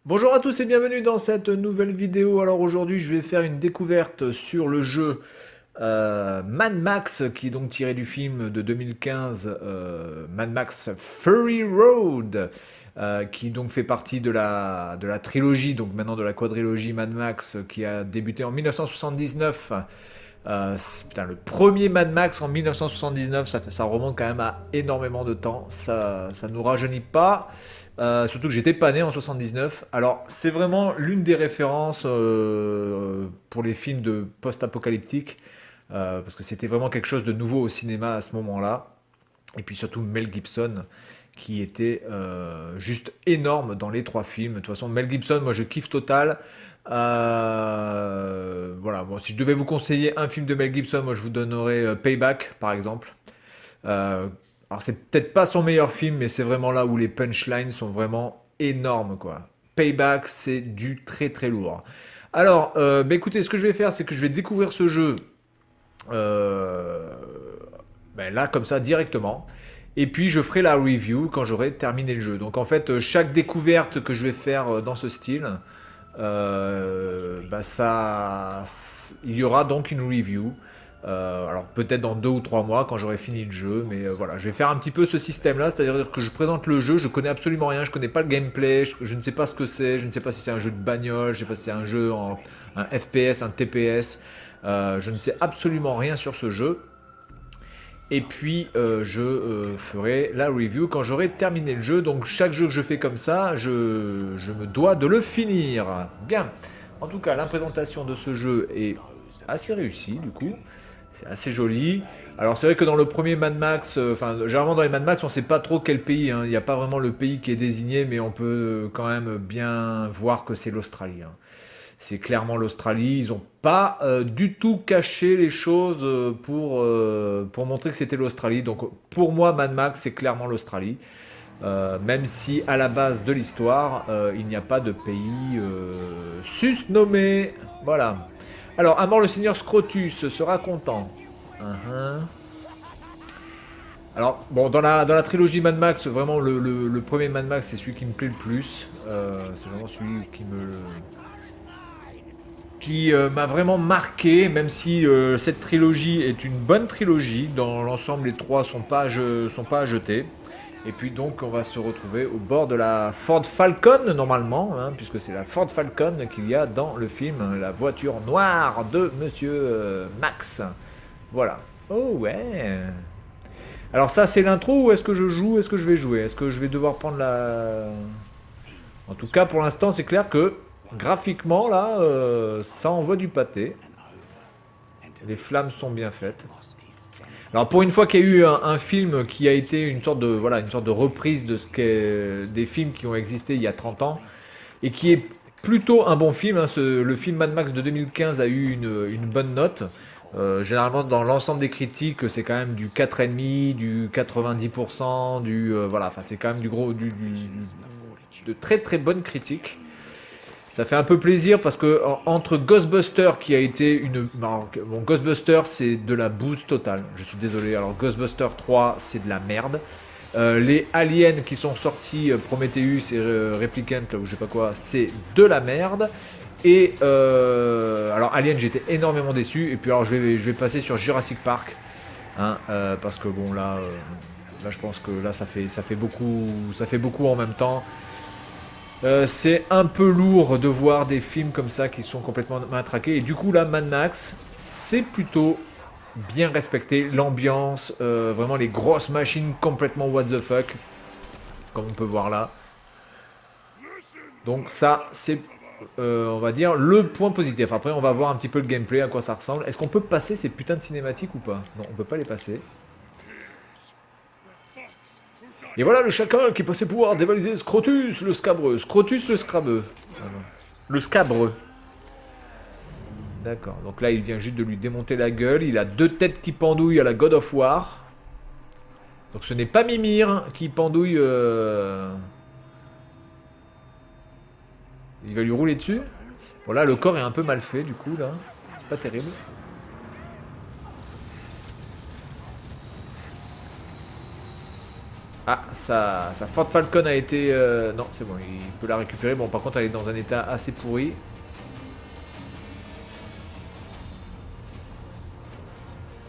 Bonjour à tous et bienvenue dans cette nouvelle vidéo. Alors aujourd'hui je vais faire une découverte sur le jeu Mad Max qui est donc tiré du film de 2015 Mad Max Fury Road qui donc fait partie de la trilogie, donc maintenant de la quadrilogie Mad Max qui a débuté en 1979. Putain, le premier Mad Max en 1979, ça remonte quand même à énormément de temps. Ça nous rajeunit pas. Surtout que j'étais pas né en 79. Alors, c'est vraiment l'une des références pour les films de post-apocalyptique. Parce que c'était vraiment quelque chose de nouveau au cinéma à ce moment-là. Et puis surtout Mel Gibson, qui était juste énorme dans les trois films. De toute façon, Mel Gibson, moi je kiffe total. Voilà, bon, si je devais vous conseiller un film de Mel Gibson, moi je vous donnerais Payback, par exemple. Euh, alors c'est peut-être pas son meilleur film, mais c'est vraiment là où les punchlines sont vraiment énormes, quoi. Payback, c'est du très très lourd. Alors, bah écoutez, ce que je vais faire, c'est que je vais découvrir ce jeu euh, ben là, comme ça, directement. Et puis, je ferai la review quand j'aurai terminé le jeu. Donc, en fait, chaque découverte que je vais faire dans ce style, bah, il y aura donc une review. Alors peut-être dans 2 ou 3 mois quand j'aurai fini le jeu, mais voilà, je vais faire un petit peu ce système-là, c'est-à-dire que je présente le jeu, je connais absolument rien, je connais pas le gameplay, je ne sais pas ce que c'est, je ne sais pas si c'est un jeu de bagnole, je ne sais pas si c'est un jeu un FPS, un TPS, je ne sais absolument rien sur ce jeu. Et puis je ferai la review quand j'aurai terminé le jeu. Donc chaque jeu que je fais comme ça, je me dois de le finir. Bien. En tout cas, la présentation de ce jeu est assez réussie du coup. C'est assez joli. Alors c'est vrai que dans le premier Mad Max, enfin généralement dans les Mad Max, on ne sait pas trop quel pays, hein. Il n'y a pas vraiment le pays qui est désigné, mais on peut quand même bien voir que c'est l'Australie, hein. C'est clairement l'Australie. Ils n'ont pas du tout caché les choses pour montrer que c'était l'Australie. Donc pour moi, Mad Max, c'est clairement l'Australie. Même si à la base de l'histoire, il n'y a pas de pays susnommé. Voilà. Alors, à mort le seigneur Scrotus sera content. Uh-huh. Alors, bon, dans la trilogie Mad Max, vraiment le premier Mad Max, c'est celui qui me plaît le plus. C'est vraiment celui qui m'a vraiment marqué, même si cette trilogie est une bonne trilogie. Dans l'ensemble, les trois sont pas à jeter. Et puis donc, on va se retrouver au bord de la Ford Falcon, normalement, hein, puisque c'est la Ford Falcon qu'il y a dans le film, la voiture noire de Monsieur Max. Voilà. Oh ouais. Alors ça, c'est l'intro ou est-ce que je joue? Est-ce que je vais jouer? Est-ce que je vais devoir prendre la... En tout cas, pour l'instant, c'est clair que graphiquement, là, ça envoie du pâté. Les flammes sont bien faites. Alors pour une fois qu'il y a eu un film qui a été une sorte de, voilà, une sorte de reprise de des films qui ont existé il y a 30 ans, et qui est plutôt un bon film, hein, le film Mad Max de 2015 a eu une bonne note. Généralement dans l'ensemble des critiques c'est quand même du 4,5, du 90%, voilà, enfin c'est quand même du gros, de très très bonnes critiques. Ça fait un peu plaisir parce que entre Ghostbuster qui a été une... Bon, Ghostbuster c'est de la bouse totale, je suis désolé. Alors Ghostbuster 3 c'est de la merde. Les aliens qui sont sortis, Prometheus et Replicant, là, ou je sais pas quoi, c'est de la merde. Et alors Alien j'étais énormément déçu. Et puis alors je vais passer sur Jurassic Park. Hein, parce que bon là je pense que là ça fait beaucoup en même temps. C'est un peu lourd de voir des films comme ça qui sont complètement matraqués. Et du coup, là, Mad Max, c'est plutôt bien respecté. L'ambiance, vraiment les grosses machines complètement what the fuck, comme on peut voir là. Donc ça, c'est, on va dire, le point positif. Après, on va voir un petit peu le gameplay, à quoi ça ressemble. Est-ce qu'on peut passer ces putains de cinématiques ou pas? Non, on peut pas les passer. Et voilà le chacal qui est passé pouvoir dévaliser Scrotus le scabreux. Scrotus le scrabeux. Ah non. Le scabreux. D'accord. Donc là, il vient juste de lui démonter la gueule. Il a 2 têtes qui pendouillent à la God of War. Donc ce n'est pas Mimir qui pendouille. Il va lui rouler dessus. Bon là, le corps est un peu mal fait du coup là. C'est pas terrible. Ah, sa Ford Falcon a été... non, c'est bon, il peut la récupérer. Bon, par contre, elle est dans un état assez pourri.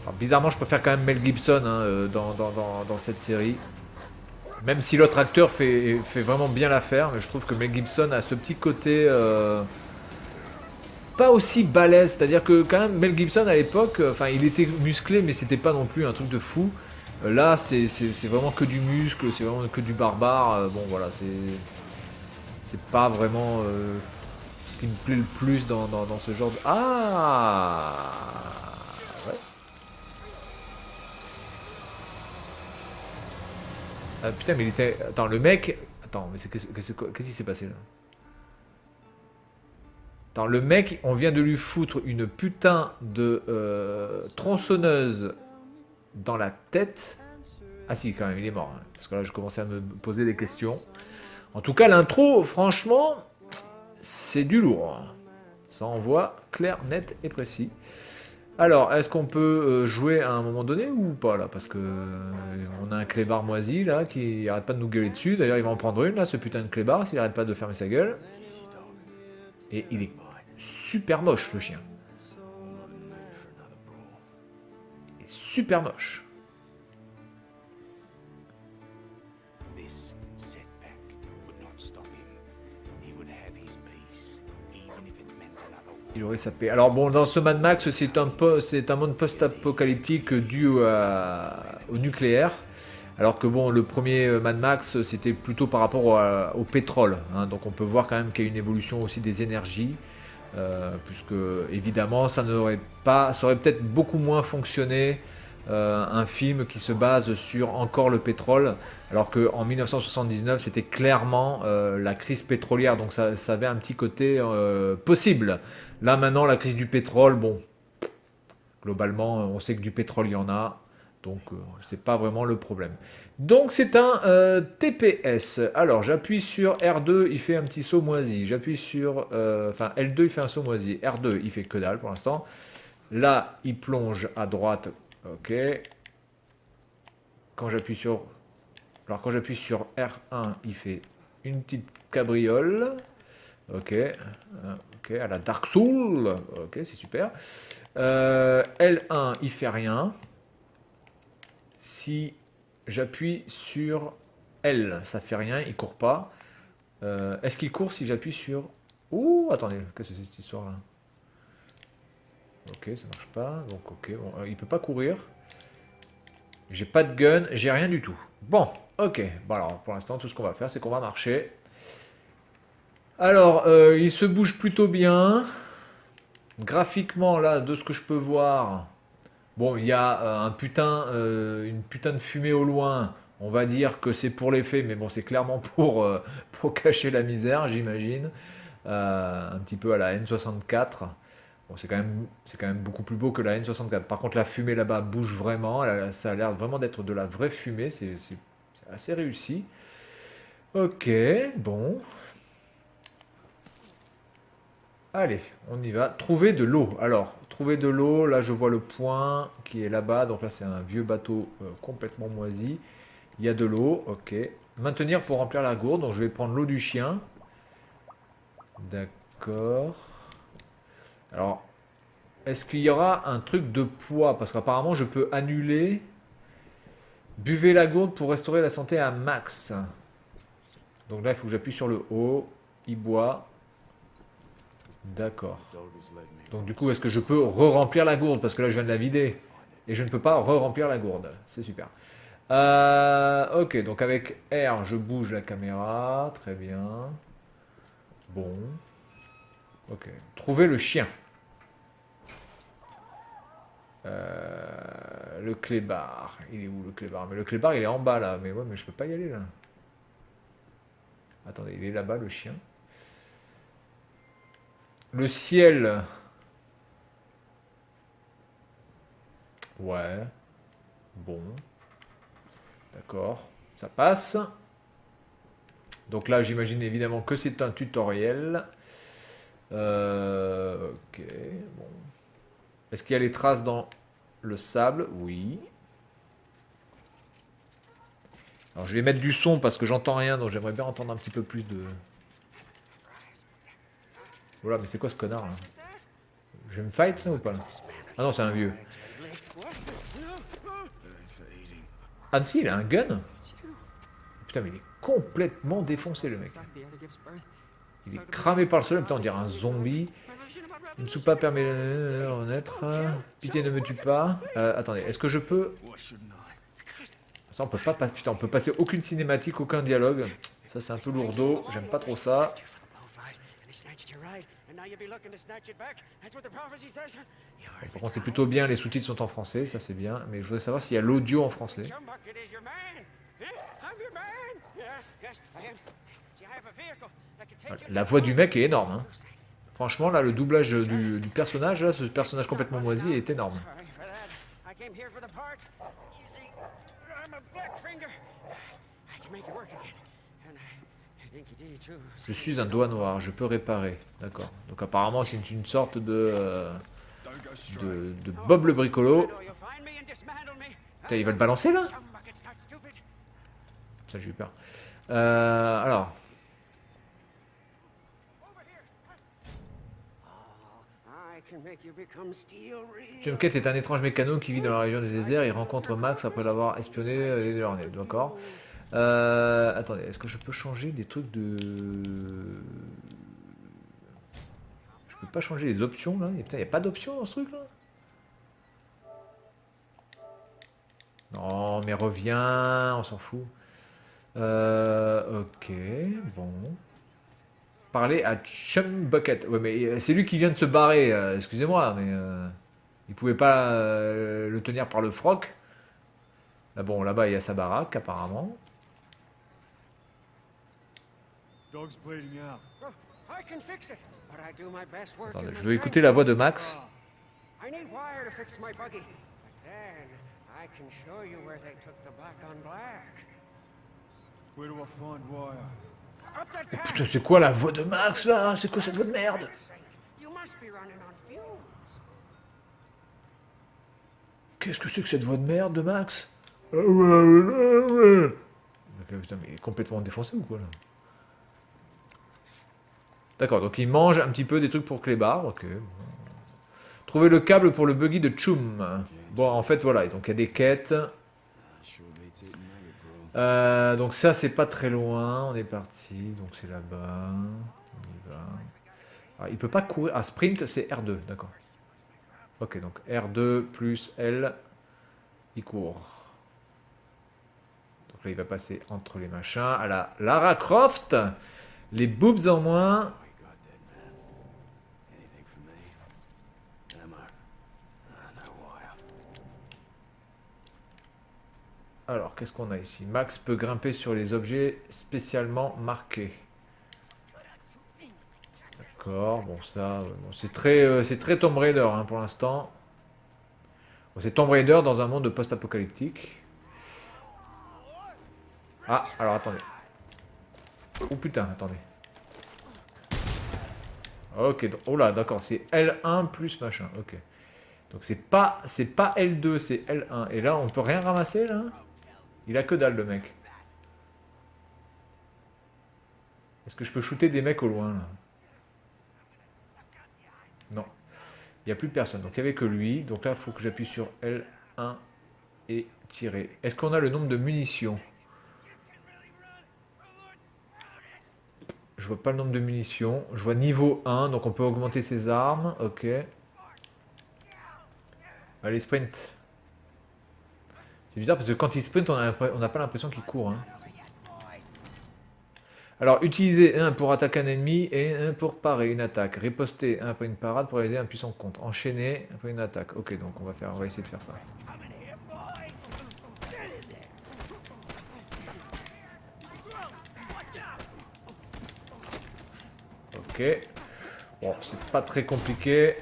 Alors, bizarrement, je préfère quand même Mel Gibson hein, dans cette série. Même si l'autre acteur fait vraiment bien l'affaire, mais je trouve que Mel Gibson a ce petit côté... pas aussi balèze, c'est-à-dire que quand même Mel Gibson à l'époque, enfin il était musclé mais c'était pas non plus un truc de fou. Là c'est vraiment que du muscle, c'est vraiment que du barbare. Bon voilà, c'est pas vraiment ce qui me plaît le plus dans ce genre de... Ah ouais. Ah, putain mais il était... Attends le mec... Attends mais qu'est-ce qui s'est passé là? Attends, le mec, on vient de lui foutre une putain de tronçonneuse dans la tête. Ah si, quand même, il est mort. Hein, parce que là, je commençais à me poser des questions. En tout cas, l'intro, franchement, c'est du lourd. Ça envoie clair, net et précis. Alors, est-ce qu'on peut jouer à un moment donné ou pas là? Parce que on a un clébard moisi là qui arrête pas de nous gueuler dessus. D'ailleurs, il va en prendre une là, ce putain de clébard, s'il arrête pas de fermer sa gueule. Et il est super moche le chien. Il est super moche. Il aurait sa paix. Alors bon, dans ce Mad Max, c'est un monde post-apocalyptique dû au nucléaire. Alors que bon, le premier Mad Max, c'était plutôt par rapport au pétrole. Hein. Donc on peut voir quand même qu'il y a une évolution aussi des énergies. Puisque évidemment, ça aurait peut-être beaucoup moins fonctionné un film qui se base sur encore le pétrole, alors qu'en 1979 c'était clairement la crise pétrolière, donc ça avait un petit côté possible. Là maintenant la crise du pétrole, bon, globalement on sait que du pétrole il y en a, donc c'est pas vraiment le problème. Donc c'est un TPS. Alors j'appuie sur R2, il fait un petit saut moisi. J'appuie sur, enfin L2, il fait un saut moisi. R2, il fait que dalle pour l'instant. Là, il plonge à droite. Ok. Quand j'appuie sur, alors quand j'appuie sur R1, il fait une petite cabriole. Ok. Ok. À la Dark Soul. Ok, c'est super. L1, il fait rien. Si j'appuie sur L, ça fait rien, il court pas. Est-ce qu'il court si j'appuie sur... Ouh, attendez, qu'est-ce que c'est cette histoire là? Ok, ça marche pas. Donc ok, bon, il peut pas courir. J'ai pas de gun, j'ai rien du tout. Bon, ok. Bon alors, pour l'instant, tout ce qu'on va faire, c'est qu'on va marcher. Alors, il se bouge plutôt bien. Graphiquement, là, de ce que je peux voir, bon, il y a une putain de fumée au loin. On va dire que c'est pour l'effet, mais bon, c'est clairement pour cacher la misère, j'imagine. Un petit peu à la N64. Bon, c'est quand même beaucoup plus beau que la N64. Par contre, la fumée là-bas bouge vraiment. Ça a l'air vraiment d'être de la vraie fumée. C'est assez réussi. Ok, bon. Allez, on y va. Trouver de l'eau. Alors, trouver de l'eau, là je vois le point qui est là-bas. Donc là c'est un vieux bateau complètement moisi. Il y a de l'eau, ok. Maintenir pour remplir la gourde. Donc je vais prendre l'eau du chien. D'accord. Alors, est-ce qu'il y aura un truc de poids? Parce qu'apparemment je peux annuler. Buvez la gourde pour restaurer la santé à max. Donc là il faut que j'appuie sur le haut. Il boit. D'accord. Donc du coup, est-ce que je peux re-remplir la gourde? Parce que là, je viens de la vider. Et je ne peux pas re-remplir la gourde. C'est super. Ok, donc avec R, je bouge la caméra. Très bien. Bon. Ok. Trouver le chien. Le clébard. Il est où le clébard? Mais le clébard, il est en bas là. Mais ouais, mais je peux pas y aller là. Attendez, il est là-bas le chien. Le ciel. Ouais. Bon. D'accord. Ça passe. Donc là, j'imagine évidemment que c'est un tutoriel. Ok. Bon. Est-ce qu'il y a les traces dans le sable? Oui. Alors je vais mettre du son parce que j'entends rien, donc j'aimerais bien entendre un petit peu plus de... Voilà, mais c'est quoi ce connard là? Je vais me fight là ou pas là? Ah non, c'est un vieux. Ah si, il a un gun? Putain, mais il est complètement défoncé le mec. Il est cramé par le soleil, putain, on dirait un zombie. Une soupape permet de renaître. Pitié ne me tue pas. Attendez, est-ce que je peux... Ça, on peut pas... Putain, on peut passer aucune cinématique, aucun dialogue. Ça, c'est un peu lourdeau. J'aime pas trop ça. Bon, par contre, c'est plutôt bien. Les sous-titres sont en français. Ça, c'est bien. Mais je voudrais savoir s'il y a l'audio en français. Voilà. La voix du mec est énorme. Hein. Franchement, là, le doublage du personnage, là, ce personnage complètement moisi, est énorme. Je suis un doigt noir, je peux réparer. D'accord. Donc apparemment, c'est une sorte de Bob le bricolo. Putain, il va le balancer, là? Ça, j'ai eu peur. Alors... Chumket est un étrange mécano qui vit dans la région du désert. Il rencontre Max après l'avoir espionné les Déornais. D'accord. Attendez, est-ce que je peux changer des trucs de... Je peux pas changer les options là? Et putain, il n'y a pas d'option dans ce truc là? Non, mais reviens, on s'en fout. Ok, bon. Parler à Chum Bucket. Ouais, mais c'est lui qui vient de se barrer. Excusez-moi, mais il pouvait pas le tenir par le froc. Là, bon, là-bas, il y a sa baraque, apparemment. Attendez, je veux écouter la voix de Max. Oh, putain, c'est quoi la voix de Max là? C'est quoi cette voix de merde? Qu'est-ce que c'est que cette voix de merde de Max? Ok, putain, mais il est complètement défoncé ou quoi là? D'accord, donc il mange un petit peu des trucs pour Clébar, ok. Trouver le câble pour le buggy de Chum. Bon, en fait, voilà, donc il y a des quêtes. Donc ça, c'est pas très loin, on est parti, donc c'est là-bas. On y va. Ah, il peut pas courir. Ah, sprint, c'est R2, d'accord. Ok, donc R2 plus L, il court. Donc là, il va passer entre les machins à la Lara Croft. Les boobs en moins. Alors, qu'est-ce qu'on a ici? Max peut grimper sur les objets spécialement marqués. D'accord, bon ça, bon, c'est très Tomb Raider hein, pour l'instant. Bon, c'est Tomb Raider dans un monde post-apocalyptique. Ah, alors attendez. Oh putain, attendez. Ok, donc, oh là, d'accord, c'est L1 plus machin, ok. Donc c'est pas L2, c'est L1. Et là, on peut rien ramasser, là? Il a que dalle, le mec. Est-ce que je peux shooter des mecs au loin, là? Non. Il n'y a plus personne. Donc il n'y avait que lui. Donc là, il faut que j'appuie sur L1 et tirer. Est-ce qu'on a le nombre de munitions? Je vois pas le nombre de munitions. Je vois niveau 1, donc on peut augmenter ses armes. Ok. Allez, sprint. C'est bizarre parce que quand il sprint, on n'a pas l'impression qu'il court. Hein. Alors, utiliser un pour attaquer un ennemi et un pour parer une attaque. Riposter un après une parade pour réaliser un puissant contre. Enchaîner après une attaque. Ok, donc on va essayer de faire ça. Ok. Bon, c'est pas très compliqué.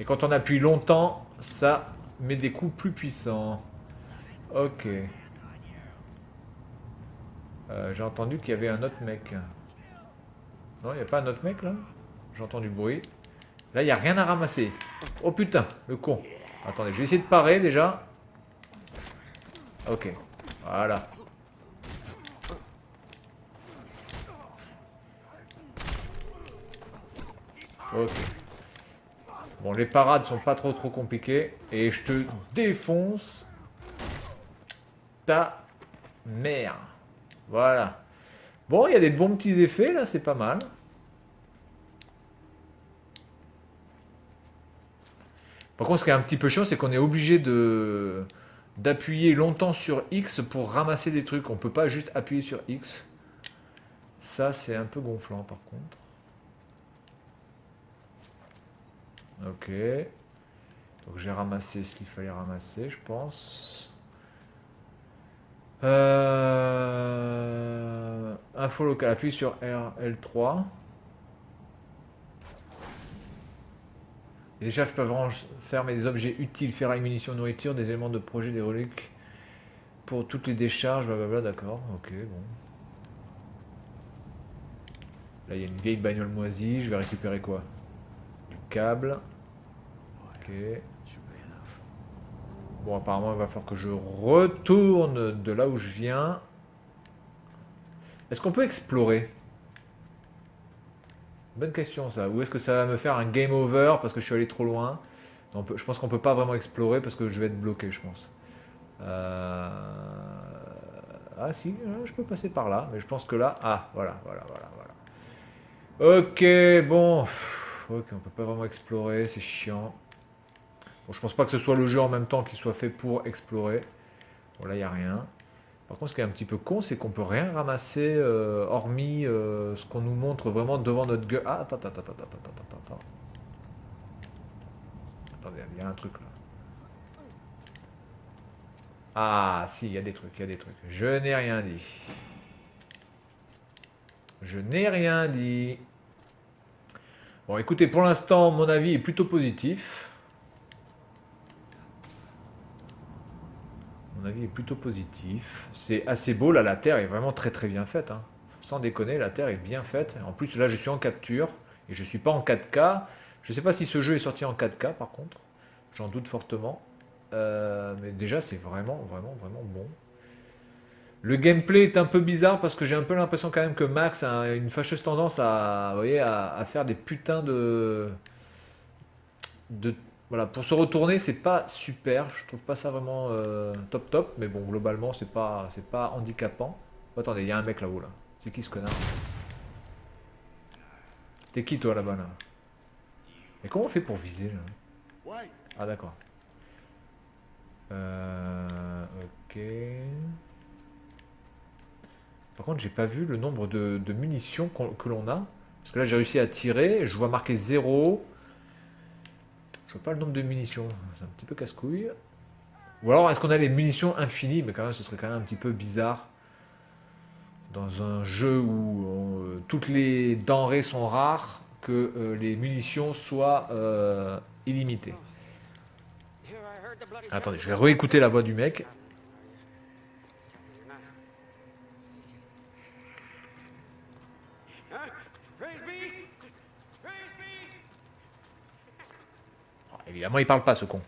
Et quand on appuie longtemps, ça met des coups plus puissants. Ok. J'ai entendu qu'il y avait un autre mec. Non, il n'y a pas un autre mec là? J'entends du bruit. Là, il n'y a rien à ramasser. Oh putain, le con. Attendez, je vais essayer de parer déjà. Ok, voilà. Ok. Bon, les parades sont pas trop compliquées. Et je te défonce ta mère. Voilà. Bon, il y a des bons petits effets là, c'est pas mal. Par contre, ce qui est un petit peu chiant, c'est qu'on est obligé de d'appuyer longtemps sur X pour ramasser des trucs. On peut pas juste appuyer sur X. Ça, c'est un peu gonflant par contre. Ok. Donc j'ai ramassé ce qu'il fallait ramasser, je pense. Info locale, appuie sur L3. Les chefs peuvent fermer des objets utiles, ferraille, munitions, nourriture, des éléments de projet, des reliques pour toutes les décharges, blablabla, d'accord, ok, bon. Là, il y a une vieille bagnole moisie, je vais récupérer quoi? Du câble. Ok. Bon, apparemment, il va falloir que je retourne de là où je viens. Est-ce qu'on peut explorer? Bonne question, ça. Ou est-ce que ça va me faire un game over parce que je suis allé trop loin? Non, je pense qu'on peut pas vraiment explorer parce que je vais être bloqué, je pense. Ah si, je peux passer par là, mais je pense que là... Ah, voilà. Ok, bon. Ok, on peut pas vraiment explorer, c'est chiant. Bon, je pense pas que ce soit le jeu en même temps qui soit fait pour explorer. Bon, là, il n'y a rien. Par contre, ce qui est un petit peu con, c'est qu'on peut rien ramasser, hormis ce qu'on nous montre vraiment devant notre gueule. Ah, attends. Attendez, il y a un truc là. Ah, si, il y a des trucs. Je n'ai rien dit. Bon, écoutez, pour l'instant, mon avis est plutôt positif. C'est assez beau, là, la Terre est vraiment très bien faite. Hein. Sans déconner, la Terre est bien faite. En plus, là, je suis en capture et je suis pas en 4K. Je sais pas si ce jeu est sorti en 4K, par contre. J'en doute fortement. Mais déjà, c'est vraiment bon. Le gameplay est un peu bizarre parce que j'ai un peu l'impression quand même que Max a une fâcheuse tendance à, vous voyez, à faire des putains de voilà, pour se retourner, c'est pas super. Je trouve pas ça vraiment top, mais bon, globalement, c'est pas handicapant. Oh, attendez, il y a un mec là-haut là. C'est qui ce connard? T'es qui toi là-bas là? Mais comment on fait pour viser là? Ah d'accord. Ok. Par contre, j'ai pas vu le nombre de munitions que l'on a. Parce que là, j'ai réussi à tirer. Je vois marqué 0. Je vois pas le nombre de munitions. C'est un petit peu casse-couille. Ou alors, est-ce qu'on a les munitions infinies? Mais quand même, ce serait quand même un petit peu bizarre. Dans un jeu où toutes les denrées sont rares, que les munitions soient illimitées. Attendez, je vais réécouter la voix du mec. Oh, évidemment, il parle pas, ce con.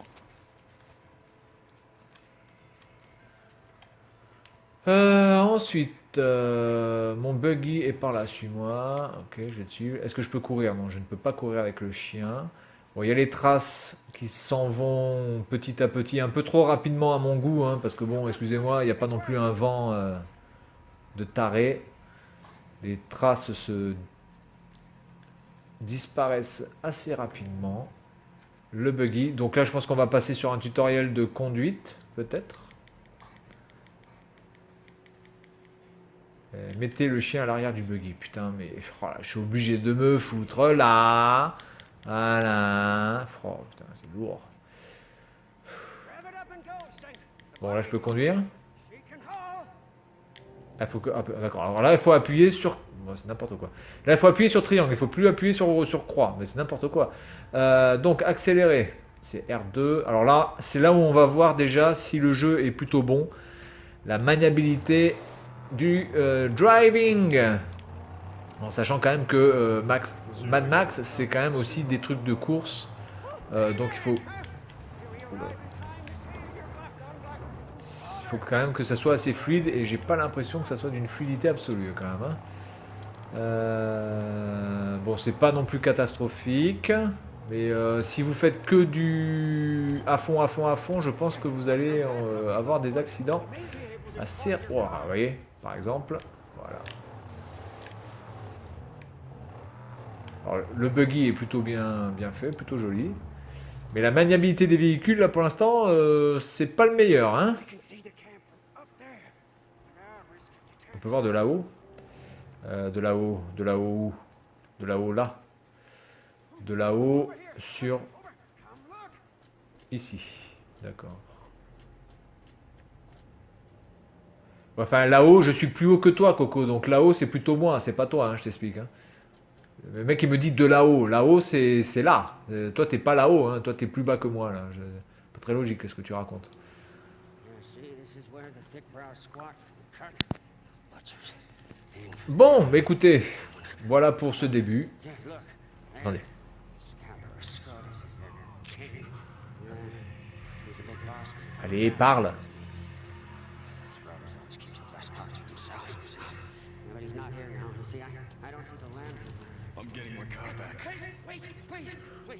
Ensuite, mon buggy est par là, suis-moi. Ok, je vais dessus. Est-ce que je peux courir? Non, je ne peux pas courir avec le chien. Bon, il y a les traces qui s'en vont petit à petit, un peu trop rapidement à mon goût, hein, parce que bon, excusez-moi, il n'y a pas non plus un vent de taré. Les traces se disparaissent assez rapidement. Le buggy. Donc là, je pense qu'on va passer sur un tutoriel de conduite, peut-être. Mettez le chien à l'arrière du buggy. Putain, mais oh là, je suis obligé de me foutre là. Voilà. Oh putain, c'est lourd. Bon, là, je peux conduire. Ah, faut que... ah, d'accord. Alors là, il faut appuyer sur... Bon, c'est n'importe quoi. Là, il faut appuyer sur triangle. Il faut plus appuyer sur croix. Mais c'est n'importe quoi. Donc, accélérer. C'est R2. Alors là, c'est là où on va voir déjà si le jeu est plutôt bon. La maniabilité du driving. En sachant quand même que Mad Max, c'est quand même aussi des trucs de course. Donc il faut... Il faut quand même que ça soit assez fluide et j'ai pas l'impression que ça soit d'une fluidité absolue quand même. Bon, c'est pas non plus catastrophique. Mais si vous faites que du à fond, je pense que vous allez avoir des accidents assez... Oh, vous voyez, par exemple. Voilà. Alors, le buggy est plutôt bien fait, plutôt joli. Mais la maniabilité des véhicules, là, pour l'instant, c'est pas le meilleur, hein. On peut voir de là-haut. De là-haut, de là-haut où? De là-haut là. De là-haut sur... Ici. D'accord. Enfin, là-haut, je suis plus haut que toi, Coco. Donc là-haut, c'est plutôt moi, c'est pas toi, hein, je t'explique. Hein. Le mec, il me dit de là-haut. Là-haut, c'est là. Toi, t'es pas là-haut. Hein. Toi, t'es plus bas que moi. Là. Pas très logique, ce que tu racontes. Bon, bah, écoutez. Voilà pour ce début. Attendez. Allez, parle.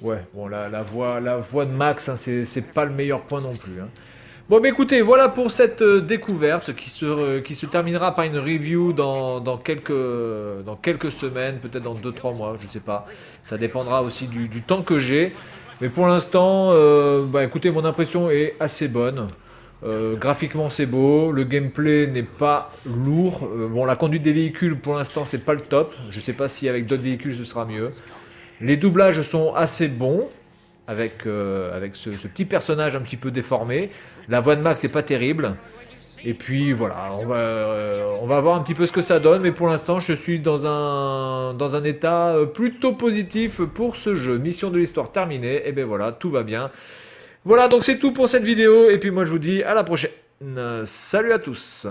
Ouais, bon, la voix de Max, hein, c'est pas le meilleur point non plus. Hein. Bon, bah écoutez, voilà pour cette découverte qui se terminera par une review dans quelques semaines, peut-être dans 2-3 mois, je sais pas. Ça dépendra aussi du temps que j'ai. Mais pour l'instant, bah écoutez, mon impression est assez bonne. Graphiquement c'est beau, le gameplay n'est pas lourd. Bon, la conduite des véhicules pour l'instant c'est pas le top. Je sais pas si avec d'autres véhicules ce sera mieux. Les doublages sont assez bons avec ce petit personnage un petit peu déformé. La voix de Max c'est pas terrible. Et puis voilà, on va voir un petit peu ce que ça donne. Mais pour l'instant je suis dans un état plutôt positif pour ce jeu. Mission de l'histoire terminée. Et ben voilà, tout va bien. Voilà, donc c'est tout pour cette vidéo. Et puis moi je vous dis à la prochaine. Salut à tous.